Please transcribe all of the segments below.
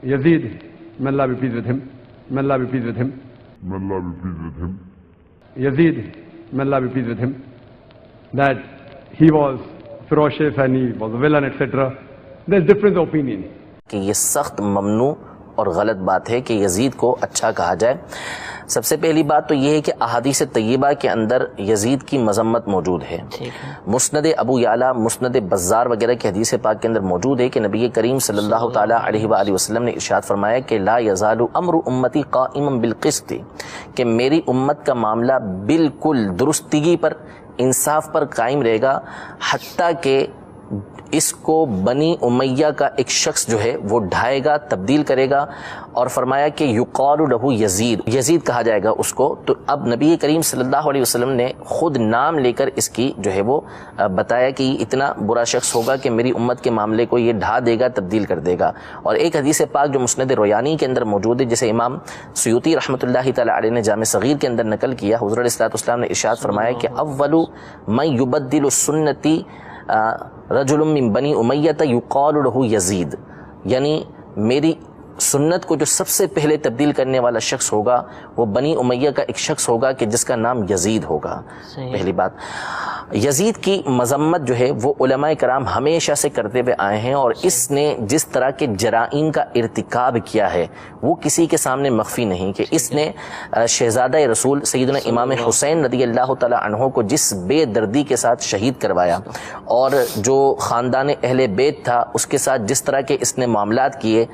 Yazid, may Allah be pleased with him, may Allah be pleased with him, may Allah be pleased with him, Yazid, may Allah be pleased with him, that he was ferocious and he was a villain, etc. There's difference of opinion. کہ یہ سخت ممنوع اور غلط بات ہے کہ یزید کو اچھا کہا جائے. سب سے پہلی بات تو یہ ہے کہ احادیث طیبہ کے اندر یزید کی مذمت موجود ہے. مسند ابو یعلا، مسند بزار وغیرہ کی حدیث پاک کے اندر موجود ہے کہ نبی کریم صلی اللہ تعالیٰ علیہ وآلہ وسلم نے ارشاد فرمایا کہ لا یزال امر امتی قائما بالقسط، کہ میری امت کا معاملہ بالکل درستگی پر، انصاف پر قائم رہے گا، حتیٰ کہ اس کو بنی امیہ کا ایک شخص جو ہے وہ ڈھائے گا، تبدیل کرے گا، اور فرمایا کہ یقال لہ یزید، یزید کہا جائے گا اس کو. تو اب نبی کریم صلی اللہ علیہ وسلم نے خود نام لے کر اس کی جو ہے وہ بتایا کہ یہ اتنا برا شخص ہوگا کہ میری امت کے معاملے کو یہ ڈھا دے گا، تبدیل کر دے گا. اور ایک حدیث پاک جو مسند رویانی کے اندر موجود ہے، جسے امام سیوطی رحمۃ اللہ تعالی علیہ نے جامع صغیر کے اندر نقل کیا، حضور علیہ الصلوۃ والسلام نے ارشاد فرمایا کہ اول من یبدل سنتی رجل من بنی امیہ یقال لہ یزید، یعنی میری سنت کو جو سب سے پہلے تبدیل کرنے والا شخص ہوگا وہ بنی امیہ کا ایک شخص ہوگا کہ جس کا نام یزید ہوگا. پہلی بات، یزید کی مذمت جو ہے وہ علماء کرام ہمیشہ سے کرتے ہوئے آئے ہیں، اور اس نے جس طرح کے جرائم کا ارتکاب کیا ہے وہ کسی کے سامنے مخفی نہیں، کہ اس نے شہزادہ رسول سیدنا امام حسین رضی اللہ تعالی عنہ کو جس بے دردی کے ساتھ شہید کروایا، اور جو خاندان اہل بیت تھا اس کے ساتھ جس طرح کے اس نے معاملات کیے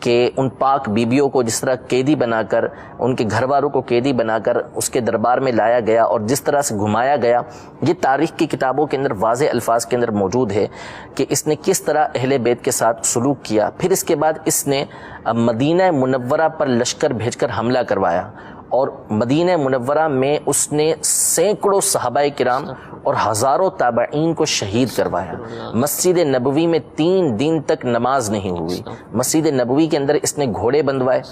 کہ ان پاک بیبیوں کو جس طرح قیدی بنا کر، ان کے گھر والوں کو قیدی بنا کر اس کے دربار میں لایا گیا اور جس طرح سے گھمایا گیا، یہ تاریخ کی کتابوں کے اندر واضح الفاظ کے اندر موجود ہے کہ اس نے کس طرح اہل بیت کے ساتھ سلوک کیا. پھر اس کے بعد اس نے مدینہ منورہ پر لشکر بھیج کر حملہ کروایا، اور مدینہ منورہ میں اس نے سینکڑوں صحابہ کرام اور ہزاروں تابعین کو شہید کروایا. مسجد نبوی میں 3 دن تک نماز نہیں ہوئی. مسجد نبوی کے اندر اس نے گھوڑے بندوائے،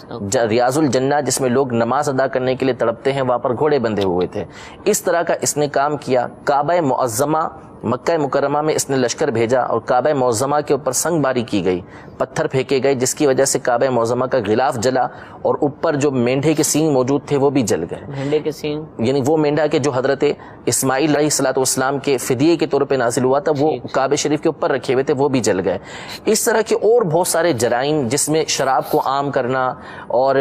ریاض الجنہ جس میں لوگ نماز ادا کرنے کے لیے تڑپتے ہیں وہاں پر گھوڑے بندھے ہوئے تھے. اس طرح کا اس نے کام کیا. کعبہ معظمہ مکہ مکرمہ میں اس نے لشکر بھیجا اور کعبہ معظمہ کے اوپر سنگ باری کی گئی، پتھر پھینکے گئے، جس کی وجہ سے کعبہ معظمہ کا غلاف جلا، اور اوپر جو مینڈھے کے سینگ موجود تھے وہ بھی جل گئے. مینڈھے کے سینگ یعنی وہ مینڈھا کے جو حضرت اسماعیل علیہ الصلوۃ والسلام کے فدیے کے طور پہ نازل ہوا تھا وہ کعبہ شریف کے اوپر رکھے ہوئے تھے، وہ بھی جل گئے. اس طرح کے اور بہت سارے جرائم، جس میں شراب کو عام کرنا، اور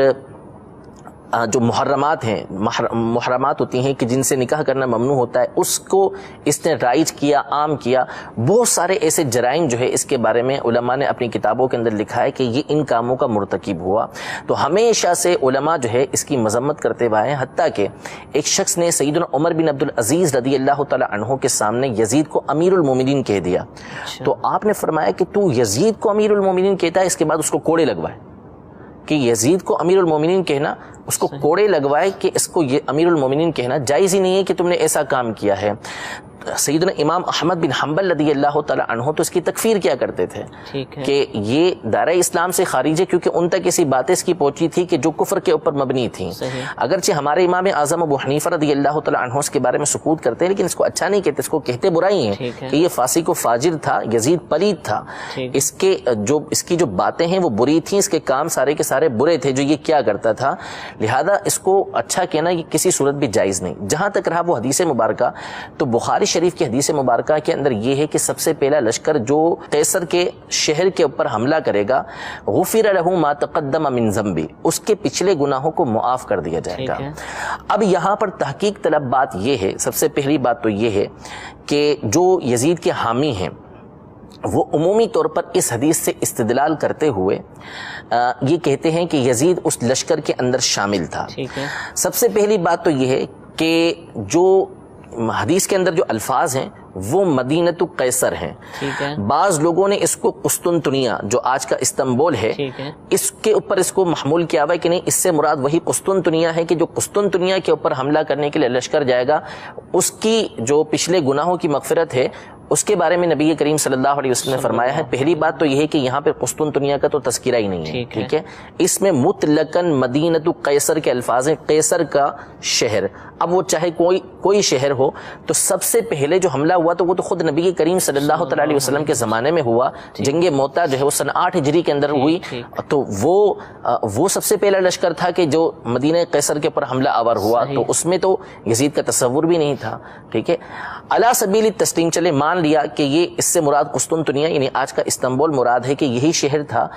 جو محرمات ہیں، محرمات ہوتی ہیں کہ جن سے نکاح کرنا ممنوع ہوتا ہے، اس کو اس نے رائج کیا، عام کیا. بہت سارے ایسے جرائم جو ہے اس کے بارے میں علماء نے اپنی کتابوں کے اندر لکھا ہے کہ یہ ان کاموں کا مرتکب ہوا. تو ہمیشہ سے علماء جو ہے اس کی مذمت کرتے ہوئے ہیں، حتیٰ کہ ایک شخص نے سیدنا عمر بن عبد العزیز رضی اللہ تعالی عنہ کے سامنے یزید کو امیر المومنین کہہ دیا. تو آپ نے فرمایا کہ تو یزید کو امیر المومنین کہتا ہے، اس کے بعد اس کو کوڑے لگوائے، کہ یزید کو امیر المومنین کہنا، اس کو کوڑے لگوائے کہ اس کو یہ امیر المومنین کہنا جائز ہی نہیں ہے کہ تم نے ایسا کام کیا ہے. سیدنا امام احمد بن حنبل رضی اللہ تعالی عنہ تو اس کی تکفیر کیا کرتے تھے کہ یہ دائرہ اسلام سے خارج ہے، کیونکہ ان تک ایسی باتیں اس کی پہنچی تھی کہ جو کفر کے اوپر مبنی تھیں. اگرچہ ہمارے امام اعظم ابو حنیفہ رضی اللہ تعالی عنہ اس کے بارے میں سکوت کرتے ہیں، لیکن اس کو اچھا نہیں کہتے، اس کو کہتے برائی ہیں کہ یہ فاسق و فاجر تھا، یزید پلید تھا، اس کی جو باتیں ہیں وہ بری تھیں، اس کے کام سارے کے سارے برے تھے جو یہ کیا کرتا تھا. لہذا اس کو اچھا کہنا یہ کسی صورت بھی جائز نہیں. جہاں تک رہا وہ حدیث مبارکہ، تو بخاری شریف کی حدیث مبارکہ کے اندر یہ ہے کہ سب سے پہلا لشکر جو قیصر کے شہر کے اوپر حملہ کرے گا، غفر لہ ما تقدم من ذنبی، اس کے پچھلے گناہوں کو معاف کر دیا جائے گا. اب یہاں پر تحقیق طلب بات یہ ہے، سب سے پہلی بات تو یہ ہے کہ جو یزید کے حامی ہیں وہ عمومی طور پر اس حدیث سے استدلال کرتے ہوئے یہ کہتے ہیں کہ یزید اس لشکر کے اندر شامل تھا. سب سے پہلی بات تو یہ ہے کہ جو حدیث کے اندر جو الفاظ ہیں وہ مدینۃ قیصر ہیں. بعض لوگوں نے اس کو قسطنطنیہ جو آج کا استنبول ہے اس کے اوپر اس کو محمول کیا ہوا ہے کہ نہیں، اس سے مراد وہی قسطنطنیہ ہے کہ جو قسطنطنیہ کے اوپر حملہ کرنے کے لیے لشکر جائے گا اس کی جو پچھلے گناہوں کی مغفرت ہے اس کے بارے میں نبی کریم صلی اللہ علیہ وسلم نے فرمایا ہے، پہلی بات تو یہ ہے کہ یہاں پہ قسطنطنیہ کا تو تذکرہ ہی نہیں ہے، ٹھیک ہے، اس میں مطلقاً مدینۃ قیصر کے الفاظ ہیں، قیصر کا شہر۔ اب وہ چاہے کوئی شہر ہو، تو سب سے پہلے جو حملہ ہوا تو وہ تو خود نبی کریم صلی اللہ تعالی علیہ وسلم کے زمانے میں ہوا۔ جنگ موتا جو ہے وہ سن 8 ہجری کے اندر ہوئی، تو وہ سب سے پہلا لشکر تھا کہ جو مدینہ قیصر کے اوپر حملہ آور ہوا، تو اس میں تو یزید کا تصور بھی نہیں تھا، ٹھیک ہے۔ علی سبیل التسلیم چلے مان لیا کہ یہ اس سے مراد قسطنطنیہ یعنی آج کا استنبول مراد ہے کہ یہی شہر تھا،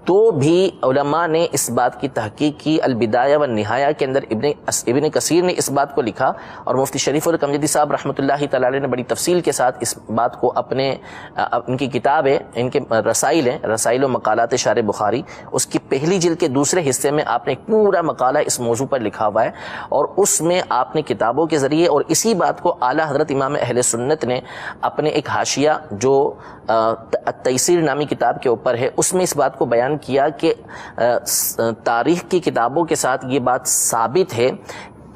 تو بھی علماء نے اس بات کی تحقیق کی۔ البدایہ والنہایہ کے اندر ابن کثیر نے اس بات کو لکھا، اور مفتی شریف الکمجدی صاحب رحمۃ اللہ تعالی علیہ نے بڑی تفصیل کے ساتھ اس بات کو ان کی کتاب ہے، ان کے رسائل ہیں، رسائل و مقالات شارح بخاری، اس کی پہلی جلد کے دوسرے حصے میں آپ نے ایک پورا مقالہ اس موضوع پر لکھا ہوا ہے، اور اس میں آپ نے کتابوں کے ذریعے اور اسی بات کو اعلیٰ حضرت امام اہل سنت نے اپنے ایک حاشیہ جو تیسیر نامی کتاب کے اوپر ہے، اس میں اس بات کو بیان کیا کہ تاریخ کی کتابوں کے ساتھ یہ بات ثابت ہے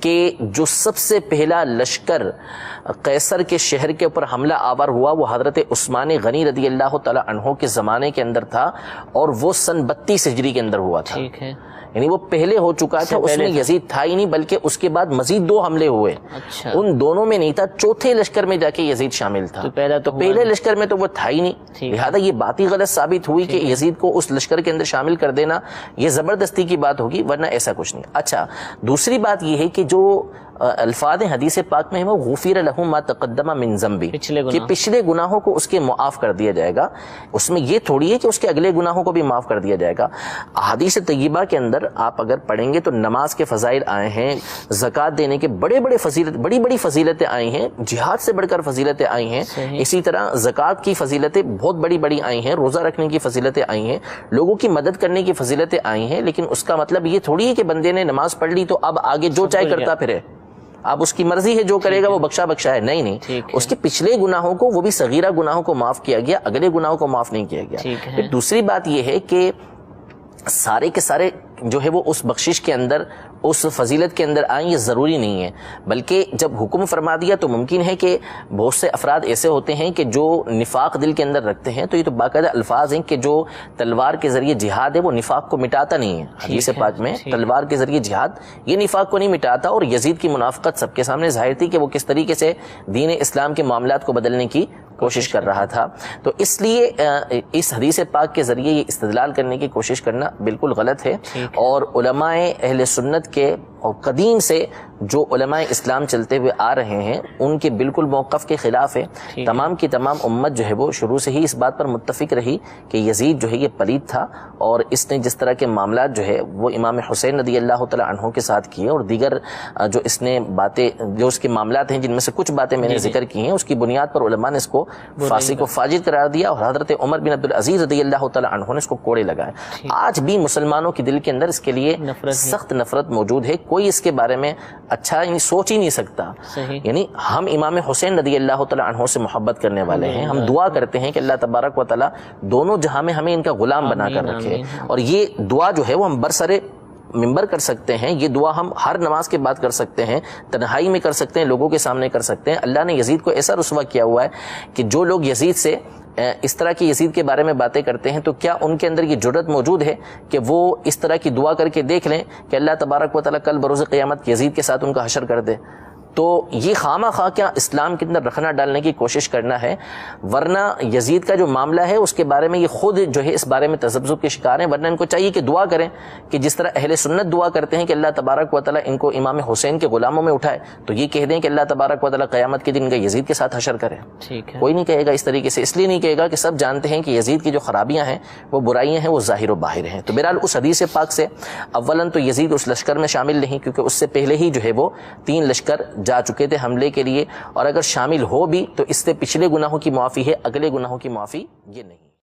کہ جو سب سے پہلا لشکر قیصر کے شہر کے اوپر حملہ آور ہوا وہ حضرت عثمان غنی رضی اللہ تعالی عنہ کے زمانے کے اندر تھا، اور وہ سن 32 ہجری کے اندر ہوا تھا، ٹھیک ہے، یعنی وہ پہلے ہو چکا تھا، اس میں یزید تھا ہی نہیں، بلکہ اس کے بعد مزید 2 حملے ہوئے، ان دونوں میں نہیں تھا، چوتھے لشکر میں جا کے یزید شامل تھا، تو پہلے لشکر میں تو وہ تھا ہی نہیں، لہذا یہ بات ہی غلط ثابت ہوئی کہ یزید کو اس لشکر کے اندر شامل کر دینا یہ زبردستی کی بات ہوگی، ورنہ ایسا کچھ نہیں۔ اچھا، دوسری بات یہ ہے کہ جو الفاظ حدیث پاک میں ہے وہ غفر لہ ما تقدم من ذنبی، کہ پچھلے گناہوں کو اس کے معاف کر دیا جائے گا، اس میں یہ تھوڑی ہے کہ اس کے اگلے گناہوں کو بھی معاف کر دیا جائے گا۔ احادیث طیبہ کے اندر آپ اگر پڑھیں گے تو نماز کے فضائل آئے ہیں، زکوٰۃ دینے کے بڑی فضیلتیں آئی ہیں، جہاد سے بڑھ کر فضیلتیں آئی ہیں، اسی طرح زکوٰۃ کی فضیلتیں بہت بڑی آئی ہیں، روزہ رکھنے کی فضیلتیں آئی ہیں، لوگوں کی مدد کرنے کی فضیلتیں آئی ہیں، لیکن اس کا مطلب یہ تھوڑی ہے کہ بندے نے نماز پڑھ لی تو اب آگے جو چاہے کرتا پھرے، اب اس کی مرضی ہے جو کرے گا وہ بخشا ہے، نہیں، اس کے پچھلے گناہوں کو، وہ بھی صغیرہ گناہوں کو معاف کیا گیا، اگلے گناہوں کو معاف نہیں کیا گیا۔ پھر دوسری بات یہ ہے کہ سارے کے سارے جو ہے وہ اس بخشش کے اندر، اس فضیلت کے اندر آئیں، یہ ضروری نہیں ہے، بلکہ جب حکم فرما دیا تو ممکن ہے کہ بہت سے افراد ایسے ہوتے ہیں کہ جو نفاق دل کے اندر رکھتے ہیں، تو یہ تو باقاعدہ الفاظ ہیں کہ جو تلوار کے ذریعے جہاد ہے وہ نفاق کو مٹاتا نہیں ہے، حدیث پاک میں تلوار کے ذریعے جہاد یہ نفاق کو نہیں مٹاتا، اور یزید کی منافقت سب کے سامنے ظاہر تھی کہ وہ کس طریقے سے دین اسلام کے معاملات کو بدلنے کی کوشش کر رہا تھا، تو اس لیے اس حدیث پاک کے ذریعے یہ استدلال کرنے کی کوشش کرنا بالکل غلط ہے، اور علماء اہل سنت کے اور قدیم سے جو علماء اسلام چلتے ہوئے آ رہے ہیں ان کے بالکل موقف کے خلاف ہے۔ تمام کی تمام امت جو ہے وہ شروع سے ہی اس بات پر متفق رہی کہ یزید جو ہے یہ پلید تھا، اور اس نے جس طرح کے معاملات جو ہے وہ امام حسین رضی اللہ تعالی عنہ کے ساتھ کیے، اور دیگر جو اس نے باتیں، جو اس کے معاملات ہیں جن میں سے کچھ باتیں میں نے ذکر کی ہیں، اس کی بنیاد پر علماء نے اس کو فاسق و فاجر قرار دیا، اور حضرت عمر بن عبدالعزیز رضی اللہ تعالی عنہ نے اس کو کوڑے لگائے۔ آج بھی مسلمانوں کے دل کے اندر اس کے لیے سخت نفرت موجود ہے، کوئی اس کے بارے میں اچھا یعنی سوچ ہی نہیں سکتا، یعنی ہم امام حسین رضی اللہ تعالی عنہ سے محبت کرنے والے ہیں، ہم دعا کرتے ہیں کہ اللہ تبارک و تعالی دونوں جہاں میں ہمیں ان کا غلام بنا کر رکھے، اور یہ دعا جو ہے وہ ہم برسر ممبر کر سکتے ہیں، یہ دعا ہم ہر نماز کے بعد کر سکتے ہیں، تنہائی میں کر سکتے ہیں، لوگوں کے سامنے کر سکتے ہیں۔ اللہ نے یزید کو ایسا رسوا کیا ہوا ہے کہ جو لوگ یزید سے اس طرح کی یزید کے بارے میں باتیں کرتے ہیں تو کیا ان کے اندر یہ جرأت موجود ہے کہ وہ اس طرح کی دعا کر کے دیکھ لیں کہ اللہ تبارک و تعالیٰ کل بروز قیامت یزید کے ساتھ ان کا حشر کر دے؟ تو یہ خامہ خواہ کیا اسلام کے اندر رکھنا ڈالنے کی کوشش کرنا ہے، ورنہ یزید کا جو معاملہ ہے اس کے بارے میں یہ خود جو ہے اس بارے میں تذبذب کے شکار ہیں، ورنہ ان کو چاہیے کہ دعا کریں کہ جس طرح اہل سنت دعا کرتے ہیں کہ اللہ تبارک و تعالیٰ ان کو امام حسین کے غلاموں میں اٹھائے، تو یہ کہہ دیں کہ اللہ تبارک و تعالیٰ قیامت کے دن کا یزید کے ساتھ حشر کرے۔ کوئی نہیں کہے گا اس طریقے سے، اس لیے نہیں کہے گا کہ سب جانتے ہیں کہ یزید کی جو خرابیاں ہیں، وہ برائیاں ہیں، وہ ظاہر و باہر ہیں۔ تو بہرحال اس حدیث پاک سے اولاً تو یزید اس لشکر میں شامل نہیں، کیونکہ اس سے پہلے ہی جو ہے وہ 3 لشکر جا چکے تھے حملے کے لیے، اور اگر شامل ہو بھی تو اس سے پچھلے گناہوں کی معافی ہے، اگلے گناہوں کی معافی یہ نہیں۔